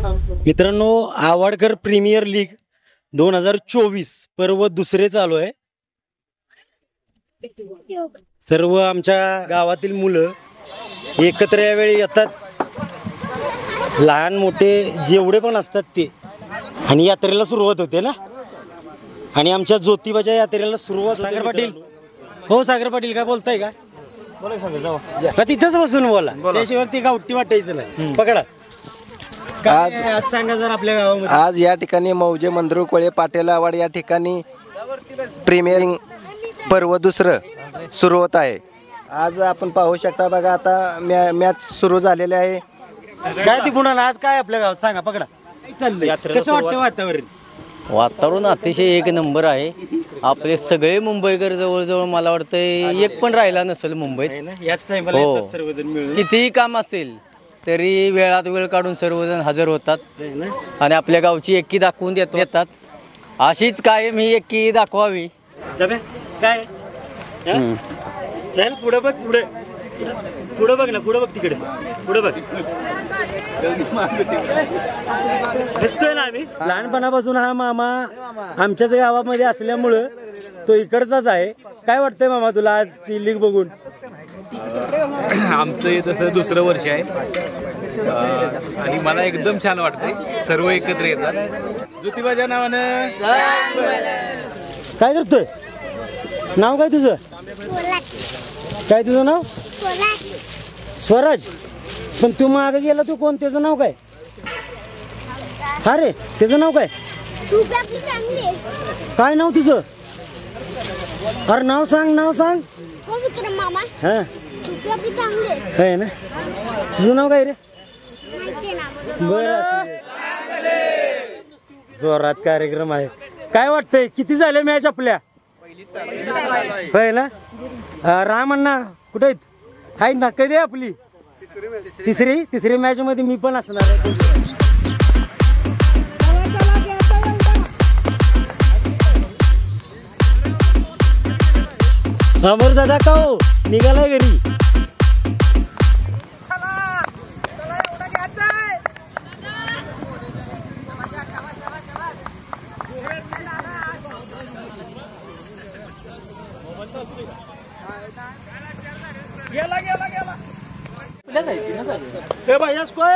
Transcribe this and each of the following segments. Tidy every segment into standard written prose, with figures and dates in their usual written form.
मित्रांनो, आवाडकर premier league 2024 पर्व दुसरे चालू आहे। सर्व आमच्या गावातील मुलं एकत्र यावेळी येतात, लहान मोठे जेवढे पण असतात ते, आणि यात्रेला सुरुवात होते ना। आणि आमच्या ज्योतिबाच्या यात्रेला सुरुवात। सागर पाटील, हो सागर पाटील काय बोलताय का? बोला सागर, जावा तिथंच बसून बोला, त्याशिवाय ती गावठी वाटायचं नाही। पकडा आज सांगा जर आपल्या गावामध्ये। आज या ठिकाणी मौजे मंद्रू कोळे पाटील आवाड या ठिकाणी प्रीमियर पर्व दुसरं सुरू होत आहे। आज आपण पाहू शकता बघा, आता मॅच सुरू झालेले आहे। काय ती पुन्हा आज काय आपल्या गावात सांगा, पकडा चाललंय, कसं वाटतं वातावरण? वातावरण अतिशय एक नंबर आहे। आपले सगळे मुंबईकर जवळजवळ मला वाटतं एक पण राहिला नसेल मुंबईत। याच टाइमला येतात सर्वजण मिळून, कितीही काम असेल तरी वेळात वेळ काढून सर्वजण हजर होतात आणि आपल्या गावची एकी दाखवून देतात। अशीच कायम ही एकी दाखवावी। काय चल पुढे बघ, पुढे पुढे बघ ना, पुढे बघ, तिकडे पुढे बघ। दिसतोय ना आम्ही लहानपणापासून हा मामा आमच्याच गावामध्ये असल्यामुळं तो इकडचाच आहे। काय वाटतंय मामा तुला आजची लीग बघून? आमचं हे तसं दुसरं वर्ष आहे आणि मला एकदम छान वाटतंय, सर्व एकत्र येतात। ज्योतिबाच्या नावानं काय करतोय? नाव काय तुझं? काय तुझं नाव? स्वराज। पण तू मागे गेला, तू कोण? त्याचं नाव काय? हा रे, त्याचं नाव काय? काय नाव तुझं? अरे नाव सांग, नाव सांग। हा आहे ना, तुझं नाव काय रे? बरं, जोरात कार्यक्रम आहे। काय वाटतंय, किती झाले मॅच आपल्या? पहिला राम अण्णा कुठे आहेत? हाय ना, कधी आहे आपली तिसरी मॅच मध्ये मी पण असणार आहे। अमर दादा का हो निघालाय घरी?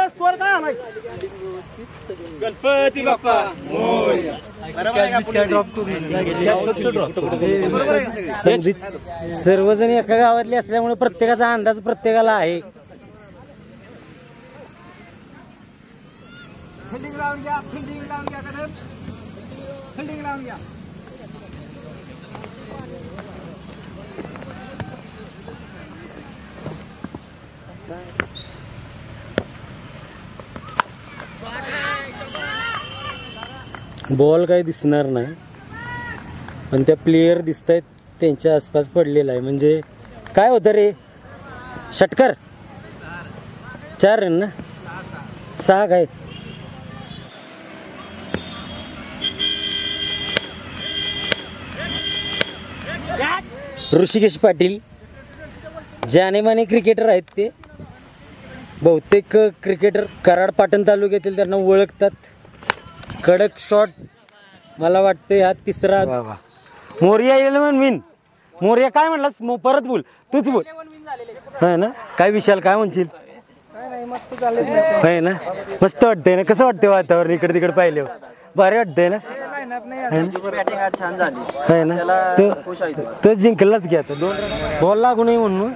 स्कोर काय आलाय? गणपती बाप्पा सर्वजण एका गावातले असल्यामुळे प्रत्येकाचा अंदाज प्रत्येकाला आहे। फिल्डिंग लावून घ्या, फिल्डिंग लावून घ्या, फिल्डिंग लावून घ्या। बॉल काही दिसणार नाही, पण त्या प्लेयर दिसत आहेत त्यांच्या आसपास पडलेला आहे। म्हणजे काय होतं रे, षटकार 4 रन ना, 6 काय? ऋषिकेश पाटील जानेमाने क्रिकेटर आहेत ते, बहुतेक क्रिकेटर कराड पाटण तालुक्यातील त्यांना ओळखतात। कडक शॉट, मला वाटतं हा तिसरा। मोरिया 11 विन। मोरिया काय म्हणलास? परत बोल, तूच बोल। है ना, काय विशाल काय म्हणशील? आहे ना, मस्त वाटतंय ना? कसं वाटतंय वातावरण इकडे तिकडे पाहिल्यावर? भारी वाटतंय ना? है ना, तो जिंकलाच घ्या, 2 बॉल लागू नये म्हणून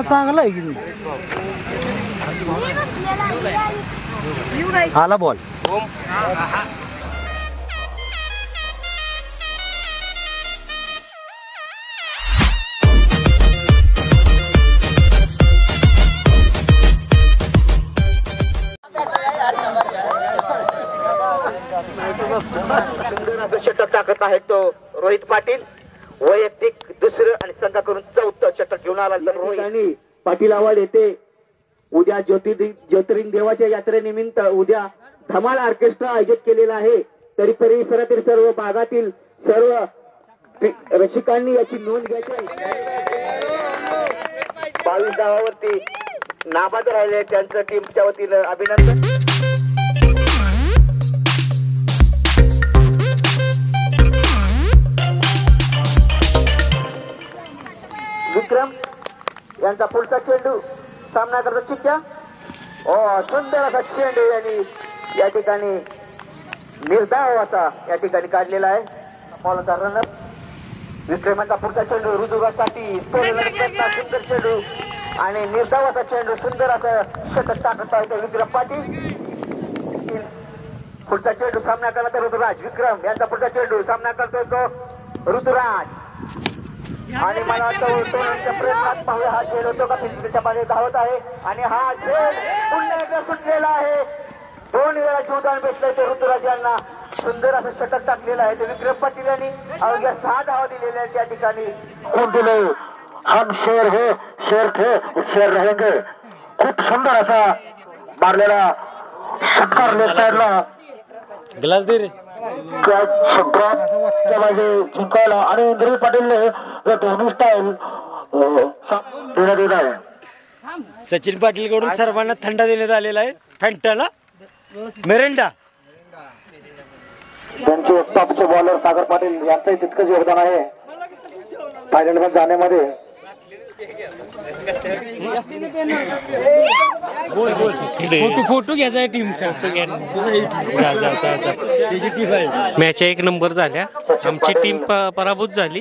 चांगला आहे की आला बॉल। षटक टाकत आहे तो रोहित पाटील, वैयक्तिक दुसरं आणि संघाकडून 4थं षटक घेऊन आला। रोहित पाटील आवाड येते। उद्या ज्योतिर्लिंग देवाच्या यात्रेनिमित्त उद्या धमाल ऑर्केस्ट्रा आयोजित केलेला आहे। तरी परिसरातील सर्व भागातील सर्व रसिकांनी याची नोंद घ्यायची आहे। 22 धावावरती नाबाद राहिले, त्यांचं टीमच्या वतीनं अभिनंदन। विक्रम यांचा पुढचा चेंडू सामना करतो चित्त्या. सुंदर असा चेंडू यांनी या ठिकाणी निर्धाव असा या ठिकाणी काढलेला आहे. मॉलचा रनर विक्रमांचा पुढचा चेंडू रुजुगासाठी सुंदर चेंडू आणि निर्धाव असा चेंडू सुंदर असं शतक टाकत आहे विक्रम पाटील. पुढचा चेंडू सामना करला तर ऋतुराज. विक्रम यांचा पुढचा चेंडू सामना करतोय तो ऋतुराज आणि मला वाटतं टोळीच्या प्रयत्नात पाहूया हा खेळ होतो का फिजिकलच्या पाणी धावत आहे आणि हा खेळ पुन्हा एकदा सुटलेला आहे. 2 वेळा जीवदान भेटलंय ते ऋतुराज यांना. सुंदर असं शतक टाकलेलं आहे ते विक्रम पाटील यांनी अवघ्या 6 धावा दिलेल्या आहेत त्या ठिकाणी. हम शेर है शेर थे शेर रहेंगे. खूप सुंदर असा मारलेला षटकार लेफ्ट ग्लास दे रे. जिंकायला आणि इंद्रिय पाटीलने दोन्ही स्टाईल देण्यात आहे. सचिन पाटील कडून सर्वांना थंडा देण्यात आलेला आहे. फॅन्टाला मेरेंडा. त्यांचे टॉपचे बॉलर सागर पाटील यांचंही तितकंच योगदान आहे फायनल मध्ये जाण्यामध्ये. फोटो घ्यायचा टीमचा. मॅच 1 नंबर झाल्या. आमची टीम पराभूत झाली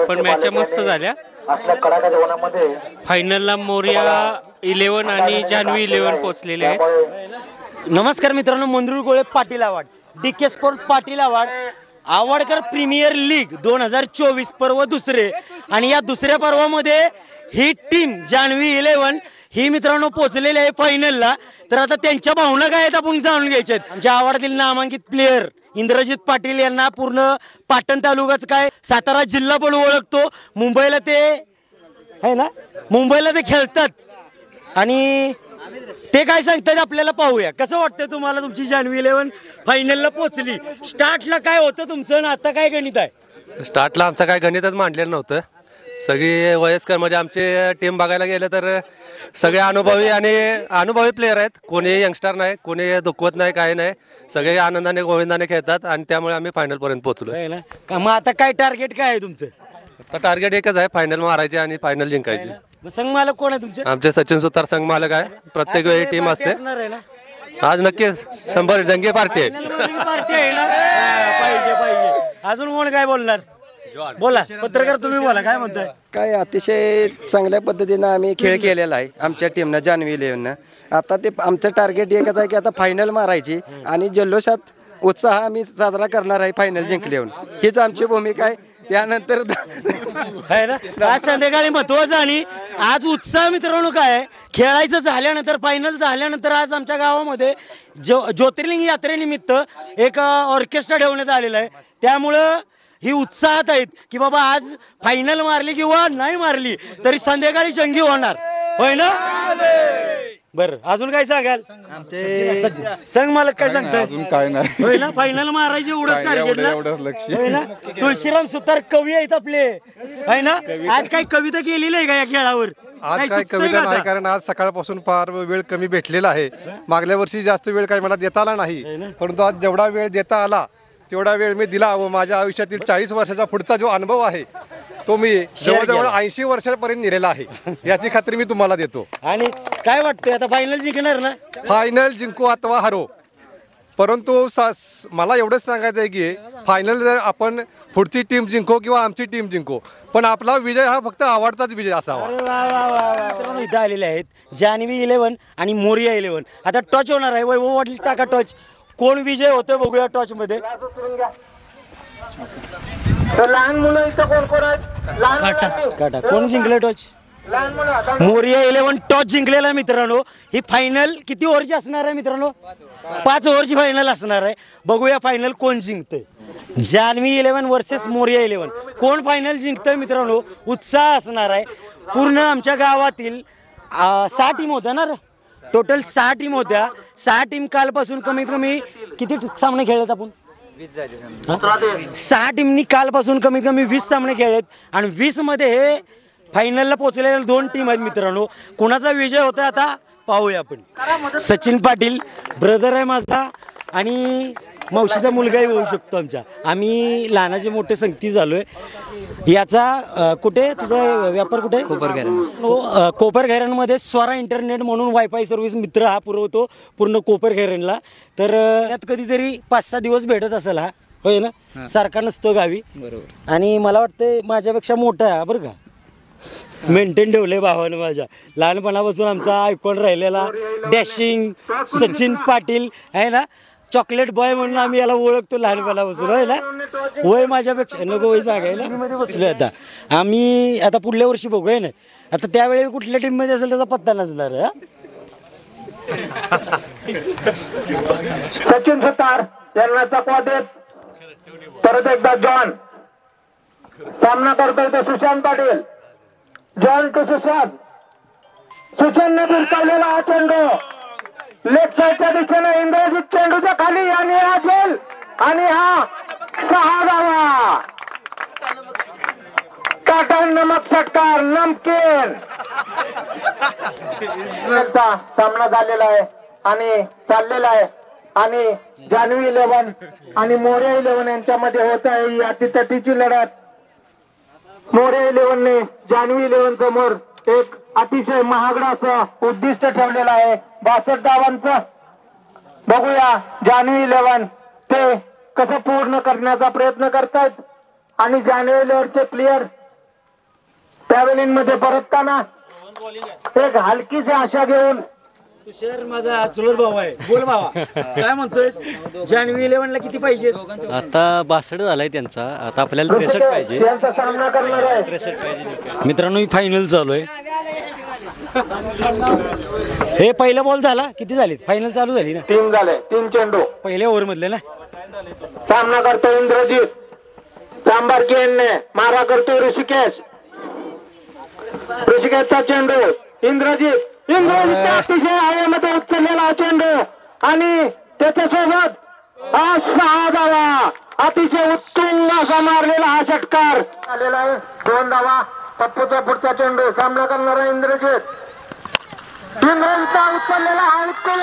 पण मॅच मस्त झाल्या. असल्या कडाक्याच्या उन्हामध्ये फायनलला मोरिया 11 आणि जान्हवी 11 पोहोचलेले आहेत. नमस्कार मित्रांनो, Mandur Gole Patil award, DK sport Patil award, Awadkar premier league 2024 पर्व दुसरे. आणि या दुसऱ्या पर्वामध्ये ही टीम जान्हवी 11 ही मित्रांनो पोहोचलेली आहे फायनलला. तर आता त्यांच्या भावना काय आहेत आपण जाणून घ्यायचे आहेत. आमच्या आवडतील नामांकित प्लेयर इंद्रजित पाटील यांना पूर्ण पाटण तालुकाच काय सातारा जिल्हा पण ओळखतो. मुंबईला ते आहे ना, मुंबईला ते खेळतात आणि ते काय सांगतात आपल्याला पाहूया. कसं वाटतं तुम्हाला तुमची जान्हवी 11 फायनलला पोहोचली? स्टार्टला काय होतं तुमचं आणि आता काय गणित आहे? स्टार्टला आमचं काय गणितच मांडलेलं नव्हतं. सगळी वयस्कर म्हणजे आमची टीम बघायला गेलं तर सगळे अनुभवी प्लेयर आहेत. कोणी यंगस्टर नाही, कोणी दुखवत नाही, काही नाही. सगळे आनंदाने गोविंदाने खेळतात आणि त्यामुळे आम्ही फायनलपर्यंत पोहोचलो. ना का मग आता काय टार्गेट काय आहे तुमचं? आता टार्गेट एकच आहे, फायनल मारायची आणि फायनल जिंकायची. संघ मालक कोण आहे तुमचे? आमचे सचिन सुतार संघ मालक आहे. प्रत्येक वेळी टीम असते. असणार आहे ना? आज नक्कीच 100 जंगी पार्टी आहे. पार्टी आहे ना? पाहिजे पाहिजे. अजून कोण काय बोलणार? बोला पत्रकार, तुम्ही बोला, काय म्हणताय? काय अतिशय चांगल्या पद्धतीनं आम्ही खेळ केलेला आहे आमच्या टीमनं जान्हवी 11नं. आता ते आमचं टार्गेट एकच आहे की आता फायनल मारायची आणि जल्लोषात उत्साह आम्ही साजरा करणार आहे फायनल जिंकल्यावर. हीच आमची भूमिका आहे. त्यानंतर आहे ना, आज संध्याकाळी महत्वाचं आणि आज उत्साह मित्रांनो काय खेळायचं झाल्यानंतर फायनल झाल्यानंतर आज आमच्या गावामध्ये ज्योतिर्लिंग यात्रेनिमित्त एक ऑर्केस्ट्रा ठेवण्यात आलेला आहे. त्यामुळं ही उत्साहात आहेत की बाबा आज फायनल मारली किंवा नाही मारली तरी संध्याकाळी जंगी होणार, होय ना? बरं, अजून काय सांगाल? संघ मालक काय सांगताय? अजून काय नाही, होय ना, फायनल मारायचे एवढंच टार्गेट ना, होय ना? तुळशीराम सुतार कवी आहेत आपले, आहे ना? आज काय कविता केलेली आहे का या खेळावर? आज काय कविता नाही, कारण आज सकाळपासून फार वेळ कमी भेटलेला आहे. मागल्या वर्षी जास्त वेळ काही मला देता आला नाही, परंतु आज जेवढा वेळ देता आला तेवढा वेळ मी दिला व माझ्या आयुष्यातील 40 वर्षाचा पुढचा जो अनुभव आहे तो मी जवळजवळ 80 वर्षापर्यंत नेलेला आहे, याची खात्री मी तुम्हाला देतो. आणि काय वाटतंय आता फायनल जिंकणार ना? फायनल जिंकू अथवा हरो, परंतु मला एवढंच सांगायचं आहे की फायनल आपण पुढची टीम जिंको किंवा आमची टीम जिंको, पण आपला विजय हा फक्त आवडताच विजय असावा. मित्रांनो इथं आलेले आहेत जान्हवी 11 आणि मोरिया 11. आता टच होणार आहे, वैभव वाटली टाका टच. कोण विजय होतोय बघूया टॉच मध्ये. लहान मुलं इथं कोण कोण आहेत? काटा कोण जिंकलं टॉच? मोरिया 11 टॉच जिंकलेला मित्रांनो. ही फायनल किती ओव्हरची असणार आहे मित्रांनो? 5 ओव्हरची फायनल असणार आहे. बघूया फायनल कोण जिंकतंय. जान्हवी 11 वर्सेस मोरिया 11. कोण फायनल जिंकतंय मित्रांनो? उत्साह असणार आहे. पूर्ण आमच्या गावातील 6 टीम होत्या ना, टोटल 6 टीम होत्या. 6 टीम कालपासून कमीत कमी किती सामने खेळलेत आपण? 6 टीमनी कालपासून कमीत कमी 20 सामने खेळलेत आणि 20 मध्ये हे फायनलला पोहोचलेल्या 2 टीम आहेत मित्रांनो. कोणाचा विजय होता आता पाहूया आपण. सचिन पाटील ब्रदर आहे माझा आणि मावशीचा मुलगाही होऊ शकतो आमच्या. आम्ही लहानाचे मोठे संगती झालोय. याचा कुठे तुझा व्यापार कुठे? कोपरखैरणमध्ये स्वरा इंटरनेट म्हणून वायफाय सर्व्हिस मित्र हा पुरवतो पूर्ण कोपरखैरणला. तर यात कधीतरी 5-6 दिवस भेटत असेल हा, होय ना? सारखा नसतो गावी. बरोबर. आणि मला वाटतं माझ्यापेक्षा मोठा आहे बरं का. मेंटेन ठेवले भावानं माझ्या. लहानपणापासून आमचा आयकॉन राहिलेला डॅशिंग सचिन पाटील आहे ना, चॉकलेट बॉय म्हणून आम्ही याला ओळखतो लहानपणापासून, होय ना? वय माझ्यापेक्षा नको वय सांगायला. टीममध्ये बसलोय आता आम्ही. आता पुढल्या वर्षी बघूया ना. आता त्यावेळी कुठल्या टीममध्ये असेल त्याचा पत्ता नसणार. सचिन सुतार यांना चकवा देत परत एकदा जॉन सामना करतोय तो सुशांत पाटील. John to Sushant. सुशांतने भिरकावलेला हा चेंडू लेफ्ट साईडच्या दिशेने इंद्रजित चेंडूच्या खाली आणि हा झेल आणि हा 6 धावा. टाटा नमक षटकार नमकीन सामना झालेला आहे आणि चाललेला आहे. आणि जान्हवी 11 आणि मोर्या 11 यांच्यामध्ये होत आहे ही अतितटीची लढत. मोर्या 11 ने जान्हवी 11 समोर एक अतिशय महागडा असं उद्दिष्ट ठेवलेलं आहे 62 धावांचं. बघूया जान्हवी 11 ते कसं पूर्ण करण्याचा प्रयत्न करतायत. आणि जान्हवी 11 चे प्लेयर पॅव्हेलियन मध्ये परतताना एक हलकीशी आशा घेऊन. तुषार माझा चुलत भाऊ आहे. बोल भावा काय म्हणतोय? जान्हवी 11 ला किती पाहिजे? आता 62 झालाय त्यांचा. आता आपल्याला 63 पाहिजे. यांचा सामना करणार आहे. मित्रांनो ही फायनल चालू आहे. हे पहिला बॉल झाला. किती झाले? फायनल चालू झाली ना? 3 झाले. 3 चेंडू पहिल्या ओव्हर मधले ना. सामना करतो इंद्रजित चांबारकी यांनी. मारा करतोय ऋषिकेश. ऋषिकेशचा चेंडू इंद्रजित अतिशय हवेमध्ये उचललेला चेंडू आणि त्याच्यासोबत हा 6 धावा. अतिशय उत्तुंग असा मारलेला हा षटकार आलेला आहे. 2 धावा. पप्पूचा पुढचा चेंडू सामना करणारा इंद्रजित. इंद्रजितचा उचललेला हा उत्तुंग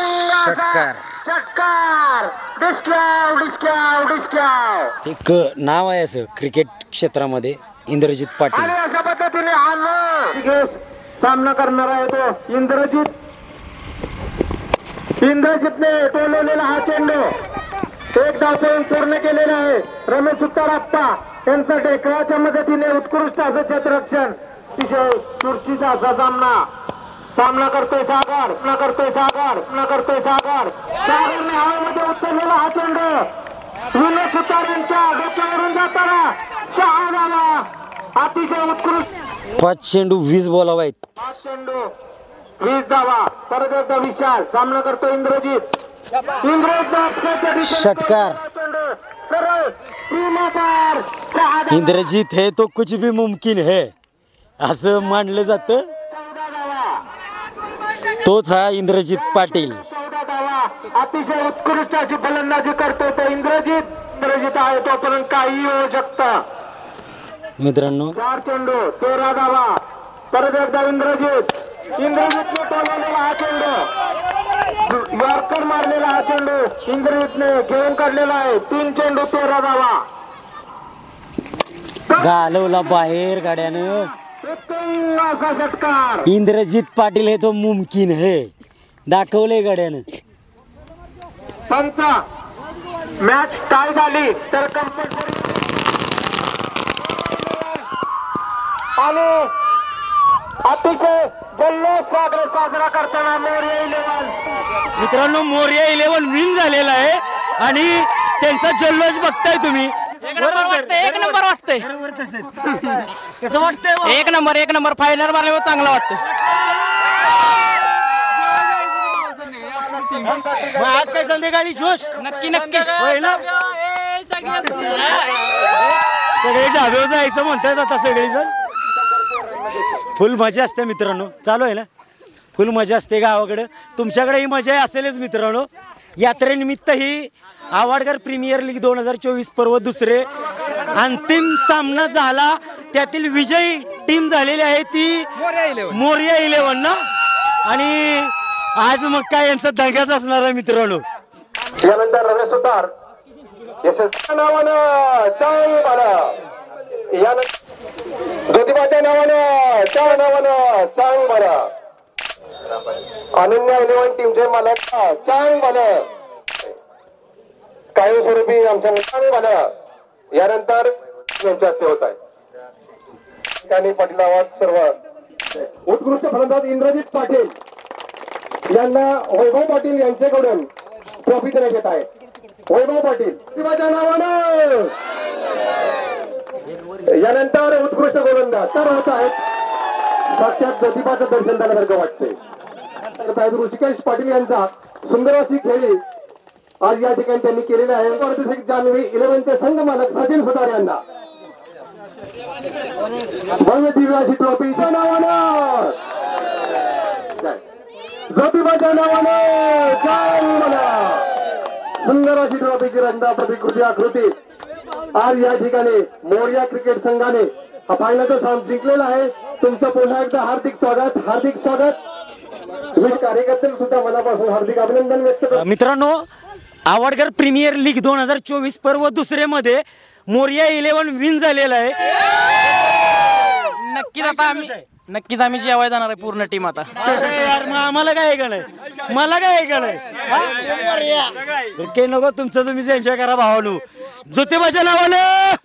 षटकार. डिस्क्याव डिस्क्याव डिस्क्याव. एक नाव आहे असं क्रिकेट क्षेत्रामध्ये इंद्रजित पाटील. आणि अशा पद्धतीने हा सामना करणार आहे तो इंद्रजित. इंद्रजितने टोलवलेला हा चेंडू एक धाव पूर्ण केलेला आहे. रमेश सुताराप्पा यांचा टेकवाच्या मदतीने उत्कृष्ट असं क्षेत्ररक्षण. अतिशय चुरशीचा असा सामना करतोय सागर. सागरने हवेमध्ये उचललेला हा चेंडू विनोद सुतार यांच्या डोक्यावरून जाताना 6 धावा. अतिशय उत्कृष्ट. 5 चेंडू 20 बॉल आहेत. 5 चेंडू 20 धावा. परत एकदा विशाल सामना करतो इंद्रजित. षटकार. इंद्रजित है तो कुछ भी मुमकिन है असं मानलं जातं. तोच हा इंद्रजित पाटील. 14 धावा. अतिशय उत्कृष्ट अशी फलंदाजी करतो तो इंद्रजित आहे. तोपर्यंत काही होऊ शकतं. मित्रांनो 4 चेंडू 13 धावा. परत एकदा इंद्रजितने टोलवलेला हा चेंडू यॉर्कर मारलेला हा चेंडू इंद्रजितने घेऊन काढलेला आहे. 3 चेंडू 13 धावा. घालवला बाहेर गाड्यानं. उत्तुंग असा षटकार. इंद्रजित पाटील हे तो मुमकिन है दाखवले गाड्यानं. पंच मॅच टाय झाली तर कंपल्सरी आणि अतिशय जल्लोष साजरा करताना मोर्या 11. मित्रांनो मोर्या 11 विन झालेला आहे आणि त्यांचा जल्लोष बघताय तुम्ही. एक नंबर वाटतंय. कसं वाटतंय? एक नंबर फायनल मारल्यावर चांगला वाटतं. आज काय संध्याकाळी जोश नक्की होय ना. सगळे ढाब्यावर जायचं म्हणतात आता सगळेजण. फुल मजा असते मित्रांनो. चालू आहे ना. फुल मजा असते गावाकडं. तुमच्याकडे ही मजा असेलच मित्रांनो. यात्रेनिमित्त ही आवाडकर प्रीमियर लीग 2024 पर्व 2 अंतिम सामना झाला. त्यातील विजयी टीम झालेली आहे ती मोर्या 11 ना. आणि आज मग काय यांचा दंगाच असणार आहे मित्रांनो. यानंतर रमेश सुतार यशस्वीच्या नावानं चांग मला ज्योतिबाच्या नावानं चांग मला अनन्या 11 टीमचे मालक चांग मला कायमस्वरूपी आमच्या चांग मला यानंतर यांच्या हस्ते होत आहे. ठिकाणी पाटील आवाज सर्व उत्कृष्ट फलंदाज इंद्रजित पाटील यांना वैभव पाटील यांच्याकडून ट्रॉफी देण्यात येत आहे. वैभव पाटील ज्योतिबाच्या नावानं यानंतर उत्कृष्ट गोलंदाज तर होत आहेत. साक्षात ज्योतिबाचं दर्शन झाल्यासारखं वाटतंय. ऋषिकेश पाटील यांचा सुंदर अशी खेळी आज या ठिकाणी त्यांनी केलेली आहे. जान्हवी 11चे संघ मालक सचिन सुतार यांना भव्य दिव्य अशी ट्रॉफीच्या नावानं ज्योतिबाच्या नावानं सुंदर अशी ट्रॉफीची रंगा प्रतिकृती आकृती आज या ठिकाणी मोरया क्रिकेट संघाने हा फायनलचा सामना जिंकलेला आहे. तुमचं पुन्हा एकदा हार्दिक स्वागत. तुम्ही कार्यकर्ते सुद्धा मनापासून हार्दिक अभिनंदन व्यक्त करतो. मित्रांनो, आवडकर प्रीमियर लीग 2024 पर्व दुसरेमध्ये मोरया 11 विन झालेला आहे. नक्कीच आम्ही जेवाय जाणार आहे पूर्ण टीम आता. अरे यार, मग आम्हाला काय ऐकणं मला काय ऐकणं काही नको. तुमचं तुम्हीच एन्जॉय करा भावानू. ज्योतिबाच्या नावानं.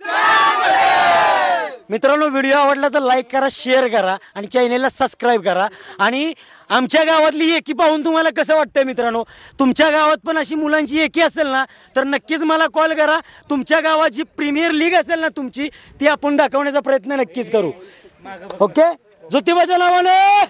मित्रांनो, व्हिडिओ आवडला तर लाईक करा, शेअर करा आणि चॅनेलला सबस्क्राईब करा. आणि आमच्या गावातली एकी पाहून तुम्हाला कसं वाटतंय मित्रांनो? तुमच्या गावात पण अशी मुलांची एकी असेल ना तर नक्कीच मला कॉल करा. तुमच्या गावात जी प्रीमियर लीग असेल ना तुमची, ती आपण दाखवण्याचा प्रयत्न नक्कीच करू. ओके, ज्योतिबाच्या नावानं.